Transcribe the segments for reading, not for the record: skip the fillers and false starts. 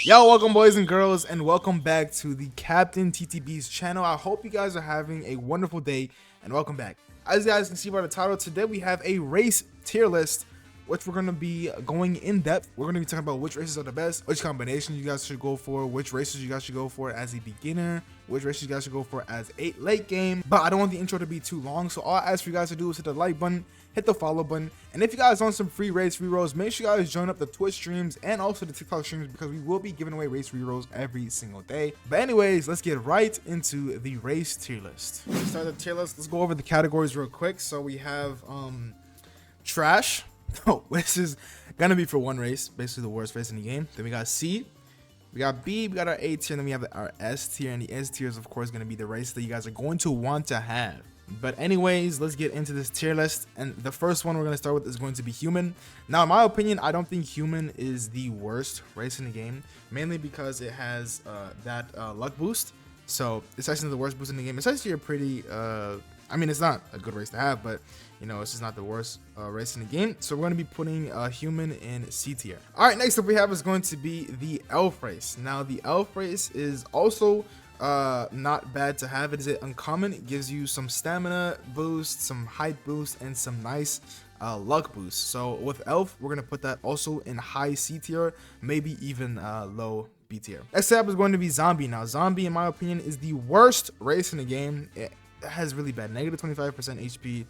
Yo, welcome boys and girls, and welcome back to the Captinttb's channel. I hope you guys are having a wonderful day, and welcome back. As you guys can see by the title, today we have a race tier list, which we're going to be going in depth. We're going to be talking about which races are the best, which combinations you guys should go for, which races you guys should go for as a beginner, which races you guys should go for as a late game. But I don't want the intro to be too long, so all I ask for you guys to do is hit the like button, hit the follow button, and if you guys want some free race rerolls, make sure you guys join up the Twitch streams and also the TikTok streams, because we will be giving away race rerolls every single day. But anyways, let's get right into the race tier list. Let's start the tier list. Let's go over the categories real quick. So we have trash. Oh, this is gonna be for one race, basically the worst race in the game. Then we got C, we got B, we got our A tier, and then we have our S tier. And the S tier is of course gonna be the race that you guys are going to want to have. But anyways, let's get into this tier list, and the first one we're going to start with is going to be human. Now, in my opinion, I don't think human is the worst race in the game, mainly because it has that luck boost. So it's actually the worst boost in the game. It's actually a pretty I mean, it's not a good race to have, but you know, it's just not the worst race in the game. So we're going to be putting human in C tier. All right, next up we have is going to be the elf race. Now, the elf race is also not bad to have. It is uncommon. It gives you some stamina boost, some height boost, and some nice luck boost. So with elf, we're gonna put that also in high C tier, maybe even low B tier. Next up is going to be zombie. Now, zombie in my opinion is the worst race in the game. It has really bad negative 25% HP.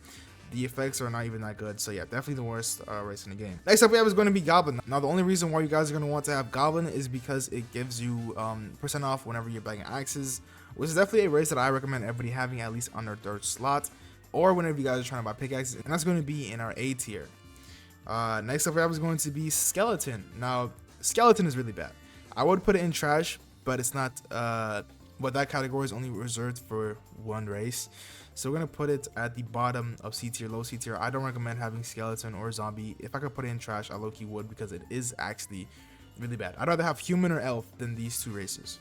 The effects are not even that good. So yeah, definitely the worst race in the game. Next up we have is going to be Goblin. Now, the only reason why you guys are going to want to have Goblin is because it gives you percent off whenever you're buying axes, which is definitely a race that I recommend everybody having at least on their third slot, or whenever you guys are trying to buy pickaxes, and that's going to be in our A tier. Next up we have is going to be Skeleton. Now, Skeleton is really bad. I would put it in trash, but it's not, but that category is only reserved for one race. So we're going to put it at the bottom of C tier, low C tier. I don't recommend having Skeleton or Zombie. If I could put it in trash, I low-key would, because it is actually really bad. I'd rather have Human or Elf than these two races.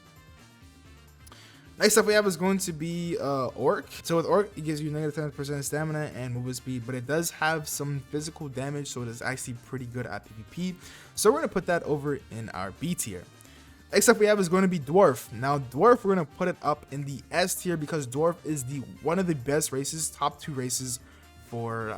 Next up we have is going to be Orc. So with Orc, it gives you negative 10% stamina and movement speed, but it does have some physical damage, so it is actually pretty good at PvP. So we're going to put that over in our B tier. Next up we have is going to be Dwarf. Now, Dwarf, we're going to put it up in the S tier, because Dwarf is one of the best races, top 2 races for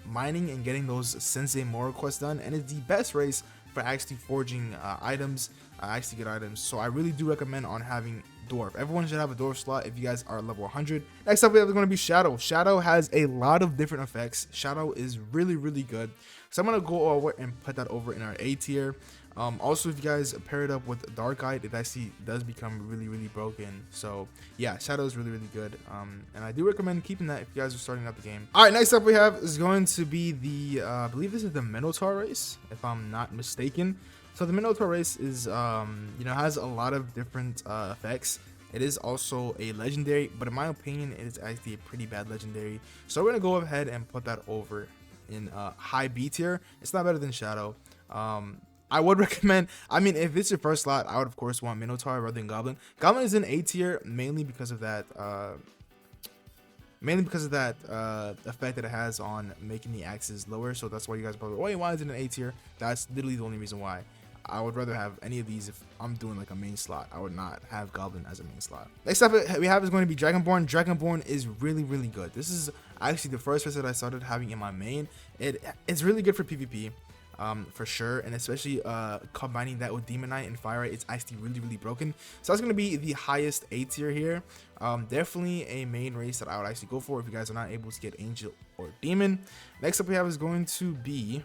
mining and getting those Sensei Mora quests done, and it's the best race for actually forging items, actually good items. So I really do recommend on having Dwarf. Everyone should have a Dwarf slot if you guys are level 100. Next up we have is going to be Shadow. Shadow has a lot of different effects. Shadow is really, really good. So I'm going to go over and put that over in our A tier. Also, if you guys pair it up with Dark Eye, it actually does become really, really broken. So yeah, Shadow is really, really good. And I do recommend keeping that if you guys are starting out the game. All right, next up we have is going to be the, I believe this is the Minotaur race, if I'm not mistaken. So the Minotaur race is, you know, has a lot of different effects. It is also a legendary, but in my opinion, it is actually a pretty bad legendary. So we're gonna go ahead and put that over in high B tier. It's not better than Shadow. I would recommend, I mean, if it's your first slot, I would of course want Minotaur rather than Goblin. Goblin is in A tier mainly because of that effect that it has on making the axes lower. So that's why you guys are probably, wait, why is it in A tier? That's literally the only reason why. I would rather have any of these if I'm doing like a main slot. I would not have Goblin as a main slot. Next up we have is going to be Dragonborn. Dragonborn is really, really good. This is actually the first race that I started having in my main. It's really good for PvP. For sure, and especially combining that with Demon Knight and Fire Eye, it's actually really, really broken. So that's going to be the highest A tier here. Definitely a main race that I would actually go for if you guys are not able to get Angel or Demon. Next up we have is going to be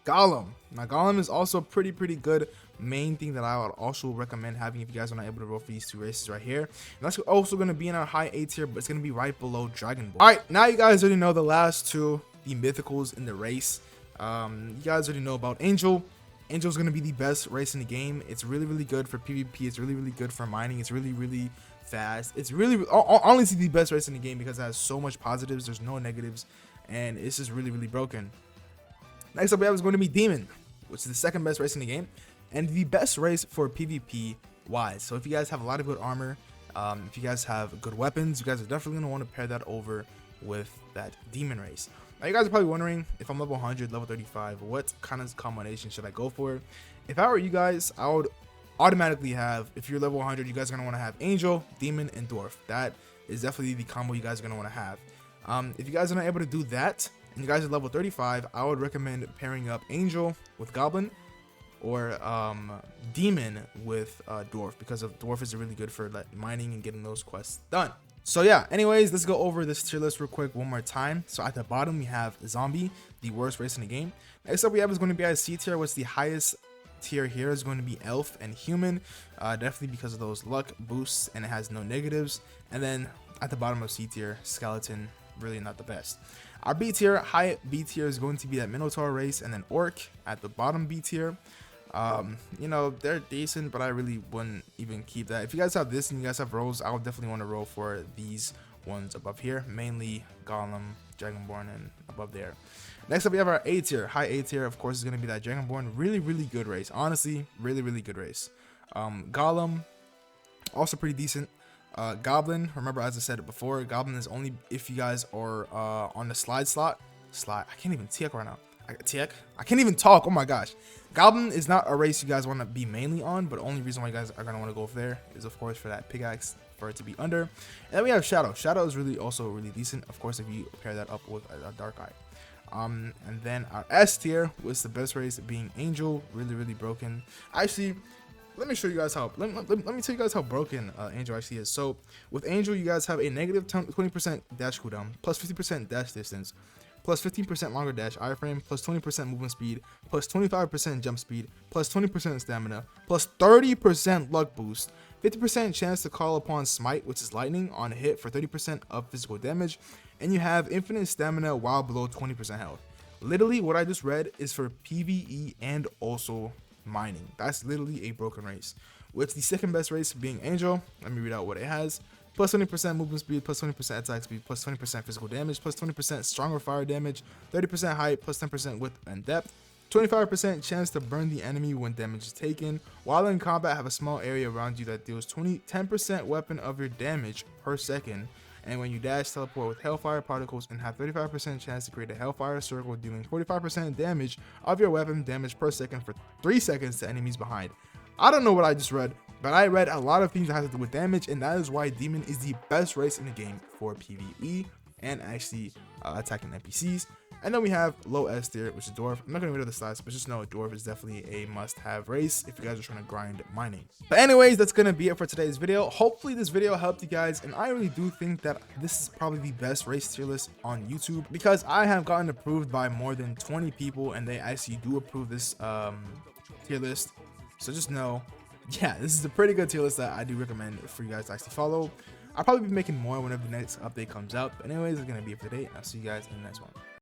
Golem. Now, Golem is also a pretty good main thing that I would also recommend having if you guys are not able to roll for these two races right here. And that's also going to be in our high A tier, but it's going to be right below Dragonborn. All right, now you guys already know the last two, the mythicals in the race. You guys already know about Angel. Angel's going to be the best race in the game. It's really, really good for PvP. It's really, really good for mining. It's really, really fast. It's really, honestly, the best race in the game because it has so much positives. There's no negatives, and it's just really, really broken. Next up we have is going to be Demon, which is the second best race in the game, and the best race for PvP wise. So if you guys have a lot of good armor, if you guys have good weapons, you guys are definitely going to want to pair that over with that Demon race. Now you guys are probably wondering, if I'm level 100, level 35, what kind of combination should I go for? If I were you guys, I would automatically have, if you're level 100, you guys are going to want to have Angel, Demon, and Dwarf. That is definitely the combo you guys are going to want to have. If you guys are not able to do that, and you guys are level 35, I would recommend pairing up Angel with Goblin, or Demon with Dwarf, because Dwarf is really good for mining and getting those quests done. So yeah, anyways, let's go over this tier list real quick one more time. So at the bottom we have Zombie, the worst race in the game. Next up we have is going to be at C tier, which the highest tier here is going to be Elf and Human, definitely because of those luck boosts, and it has no negatives. And then at the bottom of C tier, Skeleton, really not the best. Our B tier, high B tier, is going to be that Minotaur race, and then Orc at the bottom B tier. You know, they're decent, but I really wouldn't even keep that. If you guys have this and you guys have rolls, I would definitely want to roll for these ones above here, mainly Golem, Dragonborn, and above there. Next up we have our A tier. High A tier, of course, is going to be that Dragonborn. Really good race, honestly, really good race. Golem, also pretty decent. Goblin, remember, as I said before, Goblin is only if you guys are on the slide. I can't even tick right now. I can't even talk. Oh my gosh. Goblin is not a race you guys want to be mainly on, but the only reason why you guys are going to want to go over there is, of course, for that pickaxe, for it to be under. And then we have Shadow. Shadow is also really decent, of course, if you pair that up with a Dark Eye. And then our S tier was the best race, being Angel. Really broken. Actually, let me show you guys how. Let me tell you guys how broken Angel actually is. So with Angel, you guys have a negative 20% dash cooldown, plus 50% dash distance, plus 15% longer dash iframe, plus 20% movement speed, plus 25% jump speed, plus 20% stamina, plus 30% luck boost, 50% chance to call upon smite, which is lightning, on hit for 30% of physical damage, and you have infinite stamina while below 20% health. Literally, what I just read is for PvE and also mining. That's literally a broken race. With the second best race being Angel, let me read out what it has. Plus 20% movement speed, plus 20% attack speed, plus 20% physical damage, plus 20% stronger fire damage, 30% height, plus 10% width and depth, 25% chance to burn the enemy when damage is taken. While in combat, have a small area around you that deals 10% weapon of your damage per second. And when you dash, teleport with Hellfire particles, and have 35% chance to create a Hellfire circle, dealing 45% damage of your weapon damage per second for 3 seconds to enemies behind. I don't know what I just read, but I read a lot of things that have to do with damage, and that is why Demon is the best race in the game for PvE and actually attacking NPCs. And then we have low S tier, which is Dwarf. I'm not going to read the stats, but just know Dwarf is definitely a must-have race if you guys are trying to grind mining. But anyways, that's going to be it for today's video. Hopefully this video helped you guys, and I really do think that this is probably the best race tier list on YouTube, because I have gotten approved by more than 20 people, and they actually do approve this tier list. So just know, yeah, this is a pretty good tier list that I do recommend for you guys to actually follow. I'll probably be making more whenever the next update comes out. But anyways, it's going to be it for today. I'll see you guys in the next one.